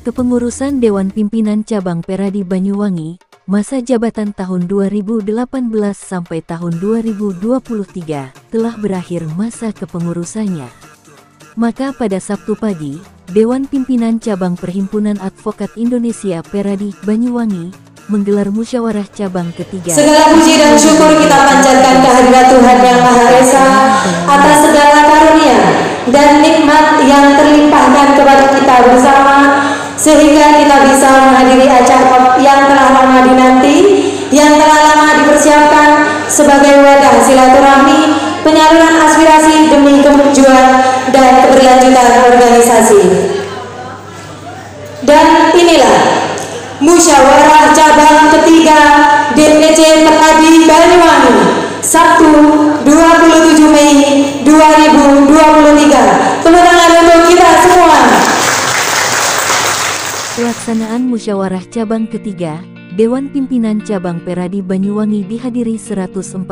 Kepengurusan Dewan Pimpinan Cabang Peradi Banyuwangi, masa jabatan tahun 2018 sampai tahun 2023, telah berakhir masa kepengurusannya. Maka pada Sabtu pagi, Dewan Pimpinan Cabang Perhimpunan Advokat Indonesia Peradi Banyuwangi menggelar musyawarah cabang ketiga. Segala puji dan syukur kita panjatkan kehadirat Tuhan Yang Maha Esa atas segala karunia dan nikmat yang terlimpahkan kepada kita bersama, sehingga kita bisa menghadiri acara yang telah lama dinanti, yang telah lama dipersiapkan sebagai wadah silaturahmi, penyaluran aspirasi demi kemajuan dan keberlanjutan organisasi. Dan inilah musyawarah cabang ketiga DPC Peradi Banyuwangi, Sabtu 27 Mei 2023. Tepuk tangan untuk kita semua. Pelaksanaan musyawarah cabang ketiga Dewan Pimpinan Cabang Peradi Banyuwangi dihadiri 145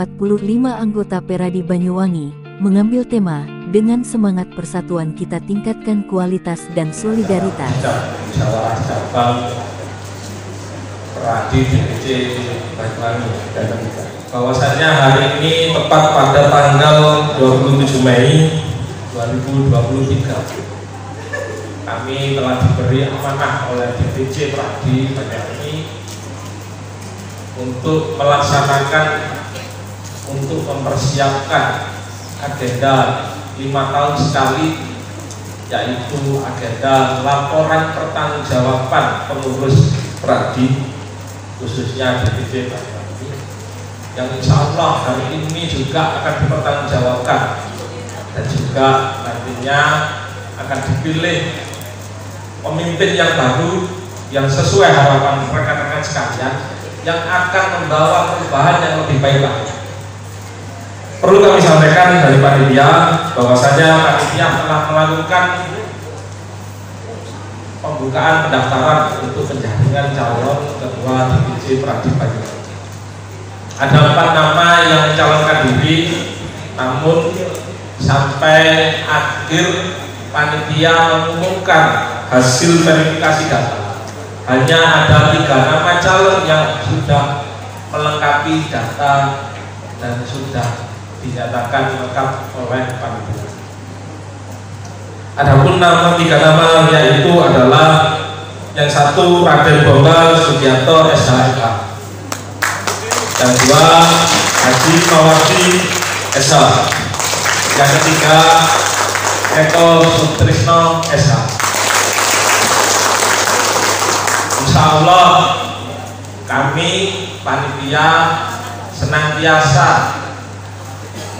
anggota Peradi Banyuwangi, mengambil tema dengan semangat persatuan kita tingkatkan kualitas dan solidaritas. Musyawarah cabang Peradi DPC Banyuwangi, bahwasannya hari ini tepat pada tanggal 27 Mei 2023 kami telah diberi amanah oleh DPC Peradi Banyuwangi untuk melaksanakan, untuk mempersiapkan agenda 5 tahun sekali, yaitu agenda laporan pertanggungjawaban pengurus Peradi khususnya DPC Banyuwangi, yang insya Allah hari ini juga akan dipertanggungjawabkan dan juga nantinya akan dipilih pemimpin yang baru yang sesuai harapan rekan-rekan sekalian, yang akan membawa perubahan yang lebih baik lagi. Perlu kami sampaikan dari panitia bahwasanya panitia telah melakukan pembukaan pendaftaran untuk penjaringan calon ketua DPC Peradi Banyuwangi. Ada 4 nama yang mencalonkan diri, namun sampai akhir panitia mengumumkan hasil verifikasi data, hanya ada 3 nama calon yang sudah melengkapi data dan sudah dinyatakan lengkap oleh panitia. Adapun nama 3 nama yaitu adalah yang satu Raden Bombal Sugianto SHMK, yang 2 Haji Mawati SH, yang ketiga Eko Sutrisno SH. Insya Allah kami panitia senantiasa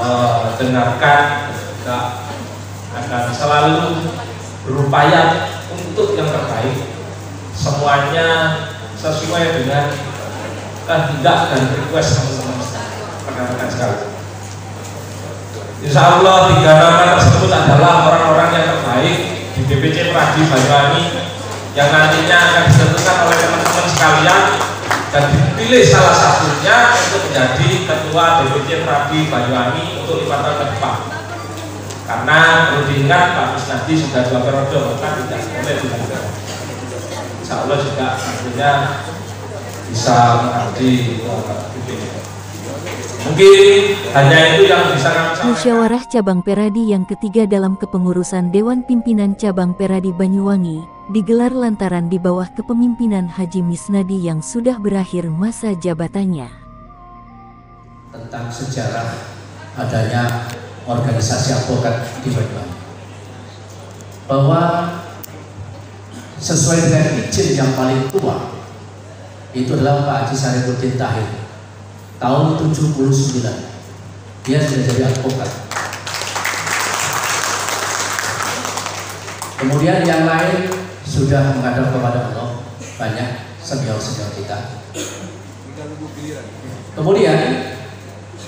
mendengarkan, juga akan selalu berupaya untuk yang terbaik, semuanya sesuai dengan kehendak dan request teman-teman rekan-rekan sekalian. Insya Allah 3 nama tersebut adalah orang-orang yang terbaik di DPC Peradi Banyuwangi, yang nantinya akan ditentukan oleh teman-teman sekalian dan dipilih salah satunya untuk menjadi ketua DPC Peradi Banyuwangi untuk 5 tahun ke depan. Karena perlu diingat Pak Kusnadi sudah 2 periode, maka tidak boleh dibuka. Insya Allah juga nantinya bisa mengabdi mungkin hanya itu yang bisa kami sampaikan. Musyawarah Cabang Peradi yang ketiga dalam kepengurusan Dewan Pimpinan Cabang Peradi Banyuwangi digelar lantaran di bawah kepemimpinan Haji Misnadi yang sudah berakhir masa jabatannya. Tentang sejarah adanya organisasi advokat di Banyuwangi, bahwa sesuai dengan izin yang paling tua itu adalah Pak Haji Sarifudin Tahir tahun 79, dia sudah jadi advokat. Kemudian yang lain sudah menghadap kepada Allah, banyak senior-senior kita. Kemudian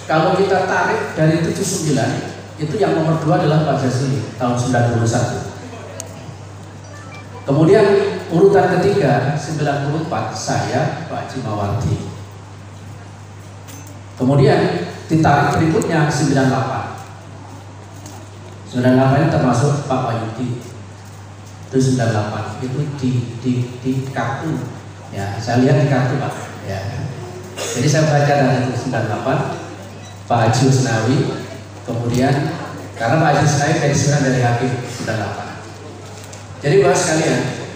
kalau kita tarik dari 79, itu yang nomor 2 adalah Pak Jazuli tahun 91. Kemudian urutan ketiga 94 saya Pak Haji Mawardi. Kemudian ditarik berikutnya 98. 98 ini termasuk Pak Wahyudi. Itu 98 itu di kartu. Ya, saya lihat di kartu Pak. Ya. Jadi saya baca dari 98 Pak Haji Usnawi, kemudian karena Pak Haji Usnawi pensiunan dari Hakim 98. Jadi bahas sekalian,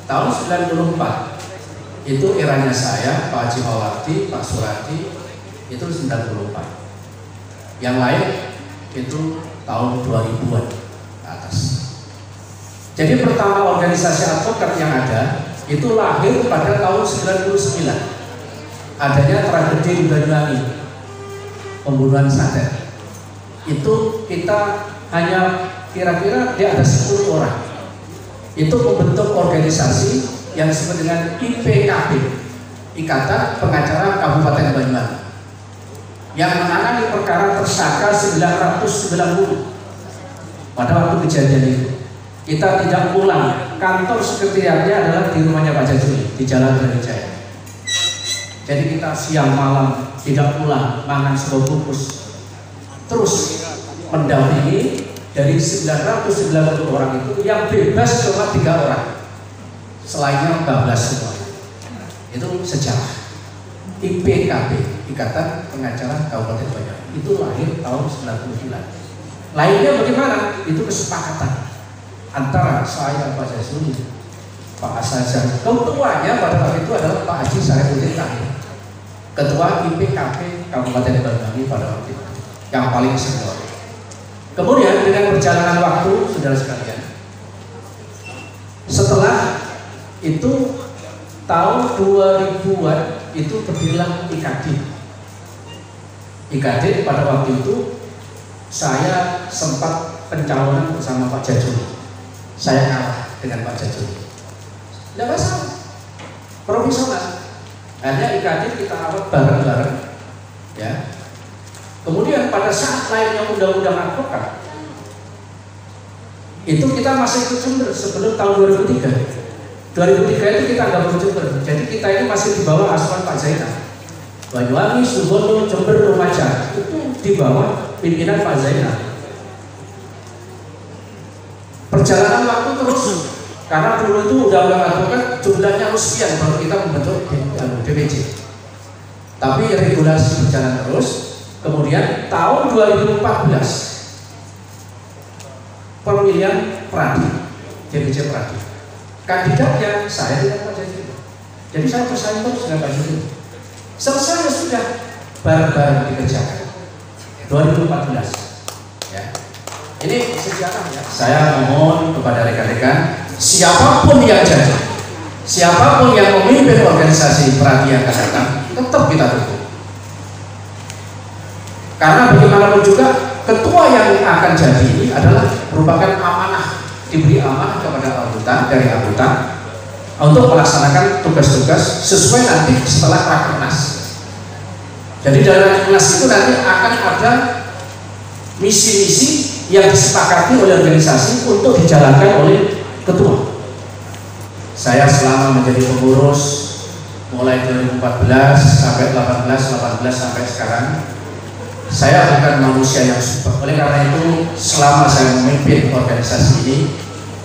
tahun 94 itu eranya saya, Pak Haji Mawardi, Pak Suradi, itu 94. Yang lain itu tahun 2000-an ke atas. Jadi pertama organisasi advokat yang ada itu lahir pada tahun 99. Adanya tragedi di Banyuwangi, pembunuhan Santet. Itu kita hanya kira-kira dia ada 10 orang. Itu membentuk organisasi yang disebut dengan IPKB, Ikatan Pengacara Kabupaten Banyuwangi, yang menangani perkara tersangka 990. Pada waktu kejadian itu kita tidak pulang, kantor sekretariatnya adalah di rumahnya Pak Jazuli di Jalan Brawijaya. Jadi kita siang malam tidak pulang, makan sebungkus, terus mendampingi. Dari 990 orang itu yang bebas cuma 3 orang, selainnya 14 semua. Itu sejarah. IPKB, Ikatan Pengacara Kabupaten Banyuwangi, itu lahir tahun 99. Lainnya bagaimana? Itu kesepakatan antara saya, Pak Jazuli, Pak Asazan. Ketuanya pada waktu itu adalah Pak Haji Sarifudin Tahir, Ketua IPKB Kabupaten Banyuwangi pada waktu itu, yang paling senior. Kemudian dengan perjalanan waktu, saudara sekalian, setelah itu tahun 2000-an itu berdirilah IKD. IKD pada waktu itu saya sempat pencalonan bersama Pak Jazuli. Saya kalah dengan Pak Jazuli. Tidak masalah, profesional. Akhirnya IKD kita rawat bareng-bareng, ya. Kemudian pada saat lahirnya undang-undang advokat, itu kita masih ikut Jember sebelum tahun 2003. 2003 itu kita nggak ikut Jember, jadi kita ini masih di bawah asuhan Pak Zainal. Banyuwangi, Subono, Jember, Lumajang itu di bawah pimpinan Pak Zainal. Perjalanan waktu terus, karena dulu itu undang-undang advokat jumlahnya harus sekian baru kita membentuk DPJ. Tapi regulasi berjalan terus. Kemudian tahun 2014 pemilihan Pradi, DPJ Pradi. Kandidatnya saya dengan Pak Jazuli. Jadi saya bersaing terus dengan Pak Jazuli. Selesai sudah, bareng-bareng dikerjakan. 2014. Ya. Ini sejarah ya. Saya mohon kepada rekan-rekan, siapapun yang jadi, siapapun yang memimpin organisasi Pradi yang akan datang, tetap kita dukung. Karena bagaimanapun juga ketua yang akan jadi ini adalah merupakan amanah, diberi amanah kepada anggota dari anggota untuk melaksanakan tugas-tugas sesuai nanti setelah rakernas. Jadi dalam rakernas itu nanti akan ada misi-misi yang disepakati oleh organisasi untuk dijalankan oleh ketua. Saya selama menjadi pengurus mulai 2014 sampai 18 sampai sekarang, saya bukan manusia yang super. Oleh karena itu, selama saya memimpin organisasi ini,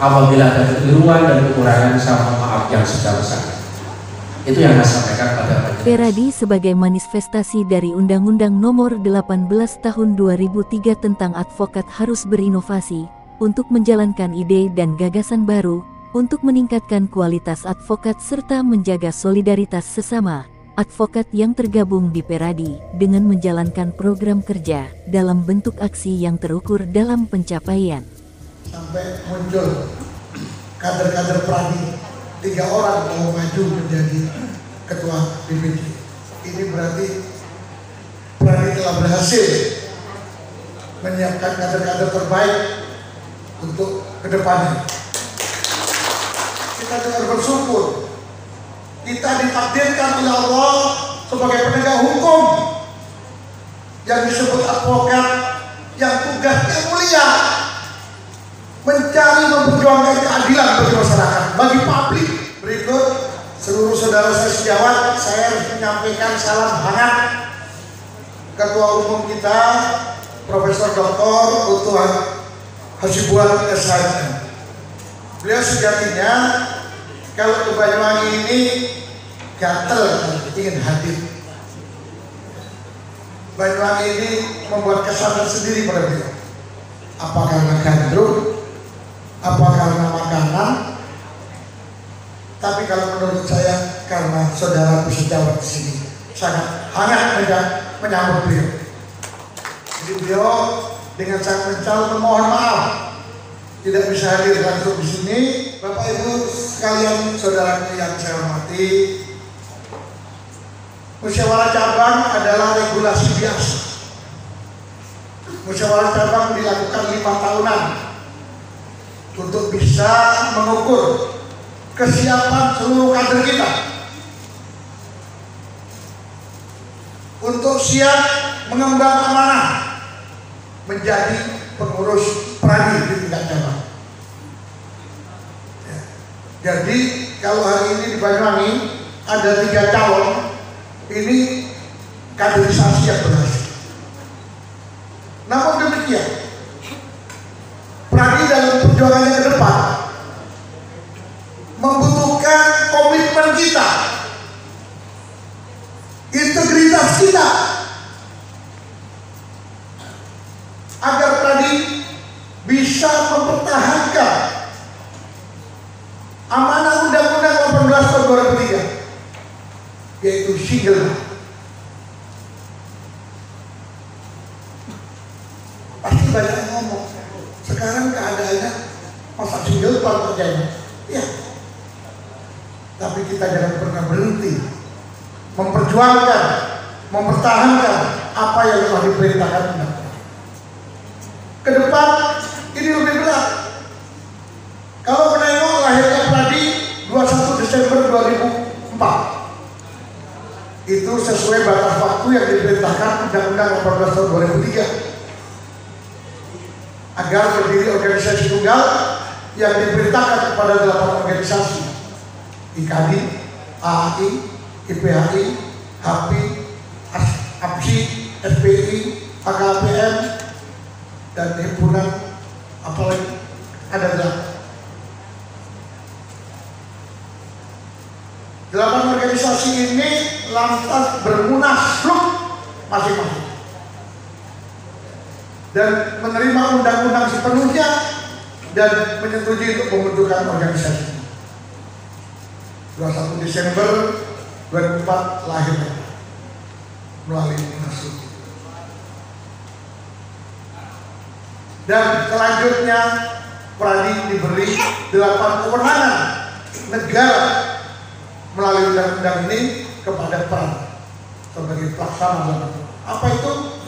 apabila ada kekeliruan dan kekurangan, saya mohon maaf yang sebesar-besarnya. Itu yang saya sampaikan pada Peradi sebagai manifestasi dari Undang-Undang Nomor 18 Tahun 2003 tentang advokat harus berinovasi untuk menjalankan ide dan gagasan baru untuk meningkatkan kualitas advokat serta menjaga solidaritas sesama advokat yang tergabung di Peradi dengan menjalankan program kerja dalam bentuk aksi yang terukur dalam pencapaian. Sampai muncul kader-kader Peradi, 3 orang mau maju menjadi ketua DPD. Ini berarti Peradi telah berhasil menyiapkan kader-kader terbaik untuk kedepannya. Kita juga bersyukur kita ditakdirkan oleh Allah sebagai penegak hukum yang disebut advokat, yang tugasnya mulia mencari memperjuangkan keadilan bagi masyarakat, bagi publik. Berikut seluruh saudara saya sejawat, saya harus menyampaikan salam hangat Ketua Umum kita Profesor Dr. Utuhan Hasibuan SHM. Beliau sejatinya kalau ke Banyuwangi ini gatel ingin hadir. Banyuwangi ini membuat kesan sendiri pada beliau. Apa karena gandrung, apa karena makanan, tapi kalau menurut saya karena saudara sejawat di sini sangat hangat menyambut beliau. Jadi beliau dengan sangat mencal memohon maaf tidak bisa hadir langsung di sini. Bapak Ibu sekalian, saudaraku yang saya hormati, musyawarah cabang adalah regulasi biasa. Musyawarah cabang dilakukan 5 tahunan untuk bisa mengukur kesiapan seluruh kader kita untuk siap mengemban amanah menjadi pengurus pradi di tingkat cabang. Ya. Jadi kalau hari ini di Banyuwangi ada 3 calon, ini kaderisasi yang berhasil. Namun demikian, pradi dalam perjuangannya ke depan membutuhkan komitmen kita, integritas kita, agar pradi bisa mempertahankan amanah Undang-Undang 18 tahun 2003, yaitu single. Pasti banyak yang ngomong, sekarang keadaannya masa single plan terjadi. Ya, tapi kita jangan pernah berhenti memperjuangkan, mempertahankan apa yang telah diperintahkan undang-undang. Ke depan ini lebih berat. Kalau menengok lahirnya pradi 21 Desember 2004, itu sesuai batas waktu yang diperintahkan Undang-Undang 18 tahun 2003 agar berdiri organisasi tunggal yang diperintahkan kepada 8 organisasi: IKAD, AAI, IPHI, HAPI, APSI, SPI, AKPM, dan himpunan apalagi ada 8 organisasi ini lantas bermunaslup masing-masing dan menerima undang-undang sepenuhnya dan menyetujui untuk pembentukan organisasi. 21 Desember 2004 lahir melalui munaslup. Dan selanjutnya pradi diberi 8 kewenangan negara melalui undang-undang ini kepada pradi sebagai pelaksana. Apa itu?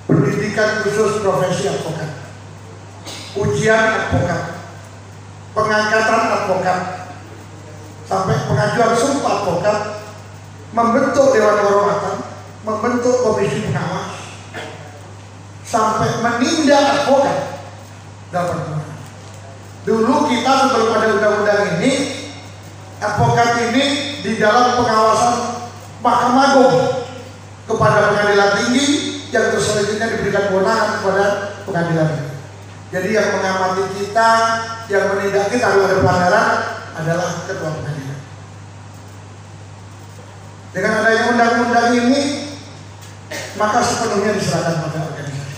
Pendidikan khusus profesi advokat, ujian advokat, pengangkatan advokat, sampai pengajuan sumpah advokat, membentuk dewan kehormatan, membentuk komisi pengawas, sampai menindak advokat dapat kewenangan. Dulu kita sebelum ada undang-undang ini, advokat ini di dalam pengawasan Mahkamah Agung kepada pengadilan tinggi, yang selanjutnya diberikan kewenangan kepada pengadilan. Jadi yang mengamati kita, yang menindak kita kalau ada pelanggaran adalah ketua pengadilan. Dengan adanya undang-undang ini, maka sepenuhnya diserahkan pada organisasi.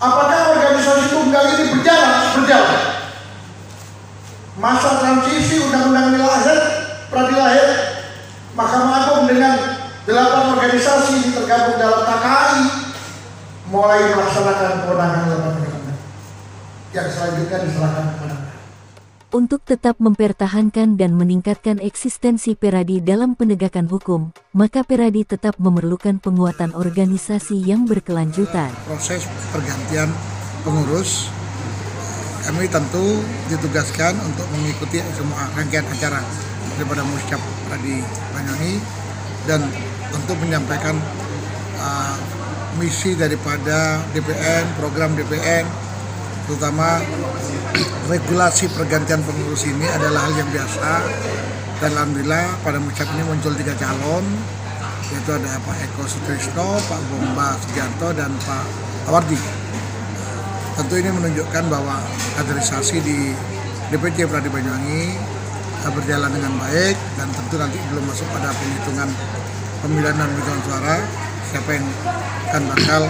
Apakah organisasi tunggal ini berjalan? Masa transisi undang-undang ini lahir, pradi lahir, Mahkamah Agung dengan 8 organisasi tergabung dalam KKI mulai melaksanakan kewenangan 8 undang-undang yang selanjutnya diserahkan kepada. Untuk tetap mempertahankan dan meningkatkan eksistensi Peradi dalam penegakan hukum, maka Peradi tetap memerlukan penguatan organisasi yang berkelanjutan. Proses pergantian pengurus, kami tentu ditugaskan untuk mengikuti semua rangkaian acara daripada Musyab Pradi Banyuwangi dan untuk menyampaikan misi daripada DPN, program DPN, terutama regulasi pergantian pengurus ini adalah hal yang biasa. Dan alhamdulillah pada Musyab ini muncul 3 calon, yaitu ada Pak Eko Sutrisno, Pak Bomba Sugianto, dan Pak Awardi. Tentu ini menunjukkan bahwa kaderisasi di DPC Pradi Banyuwangi berjalan dengan baik, dan tentu nanti belum masuk pada penghitungan pemilihan dan penghitungan suara siapa yang akan bakal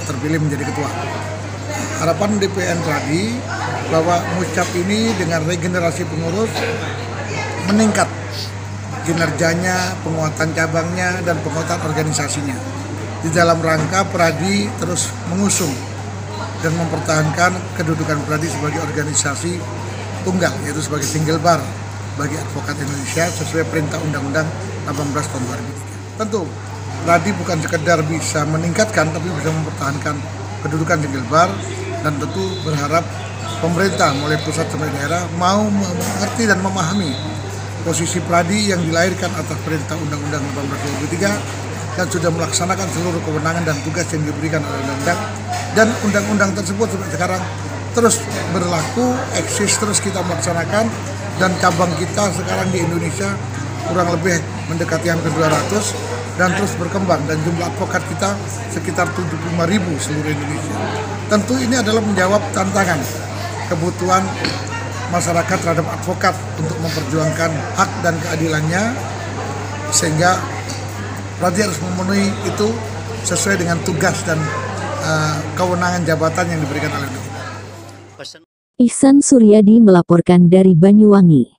terpilih menjadi ketua. Harapan DPN Pradi bahwa Musyab ini dengan regenerasi pengurus meningkat kinerjanya, penguatan cabangnya, dan penguatan organisasinya. Di dalam rangka Pradi terus mengusung dan mempertahankan kedudukan Pradi sebagai organisasi tunggal, yaitu sebagai single bar bagi advokat Indonesia sesuai perintah Undang-Undang 18 tahun 2003. Tentu Pradi bukan sekedar bisa meningkatkan, tapi bisa mempertahankan kedudukan single bar, dan tentu berharap pemerintah mulai pusat sampai daerah mau mengerti dan memahami posisi Pradi yang dilahirkan atas perintah Undang-Undang 18 2003 dan sudah melaksanakan seluruh kewenangan dan tugas yang diberikan oleh undang-undang, dan undang-undang tersebut sampai sekarang terus berlaku, eksis, terus kita melaksanakan, dan cabang kita sekarang di Indonesia kurang lebih mendekati hampir 200 dan terus berkembang, dan jumlah advokat kita sekitar 75.000 seluruh Indonesia. Tentu ini adalah menjawab tantangan kebutuhan masyarakat terhadap advokat untuk memperjuangkan hak dan keadilannya, sehingga Pradi harus memenuhi itu sesuai dengan tugas dan kewenangan jabatan yang diberikan oleh undang-undang. Ihsan Suryadi melaporkan dari Banyuwangi.